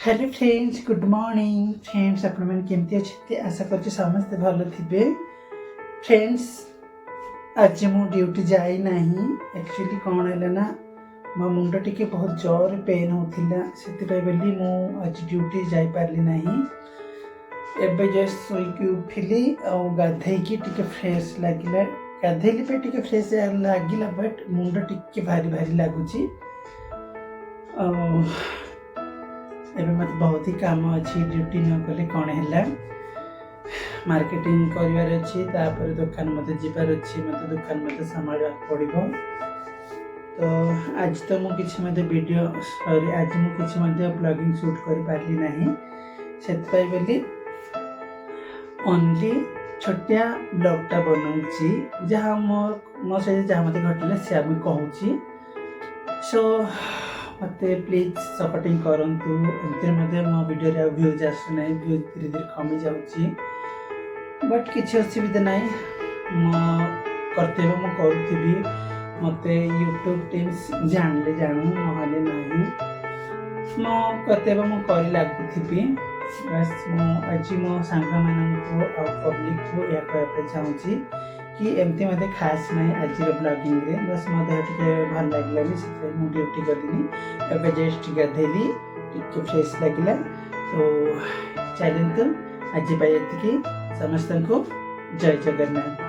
Hello friends, good morning friends. केमती अच्छे आशा कर समस्ते भल थे फ्रेंड्स। आज मु ड्यूटी जाई नहीं। एक्चुअली कौन है ना, मो मुंड टी बहुत जोर पेन होता से बोली मु आज ड्यूटी जाई पारली नहीं। एबे जस्ट सोईकी उठिली और गाधेकी टी फ्रेश लगिला। गाधेली पे टी फ्रेश लगिला बट मुंड टी भारी भारी लगुच। एबे मत बहुत ही काम अच्छी। ड्यूटी न कले कौन है मार्केटिंग करार अच्छी, तापर दुकान मत जीवार अच्छी, मत दुकान मत संभाल पड़ो। तो आज तो मुझे किसी वीडियो सॉरी आज मुझे ब्लॉगिंग शूट कर पारली नहीं। से बोली ओनली छोटिया ब्लॉगटा बनाऊँगी जहाँ मो सहित जहाँ मत घटना से कहूँ। सो मत प्लीज सपोर्टिंग करंतु। एमती मो वीडियो व्यूज आसुना, व्यूज धीरे धीरे कमी जाऊँगी बट किसी असुविधा ना। मो कर्तव्य मु करूथी। मत यूट्यूब टीम्स जानले जानू ना मो कर्तव्य मु कर लगुथी। बस आज मो सांग मानू पब्लिक को यह कहते चाहूँगी कि एमती मत खास ना आज ब्लॉगिंग रे। बस मो देह टे भल लगे से मुझे ड्यूटी गली। एवं जस्ट गाधेली टे फ्रेश लगे। तो चलतु आज समस्त को जय जगन्नाथ।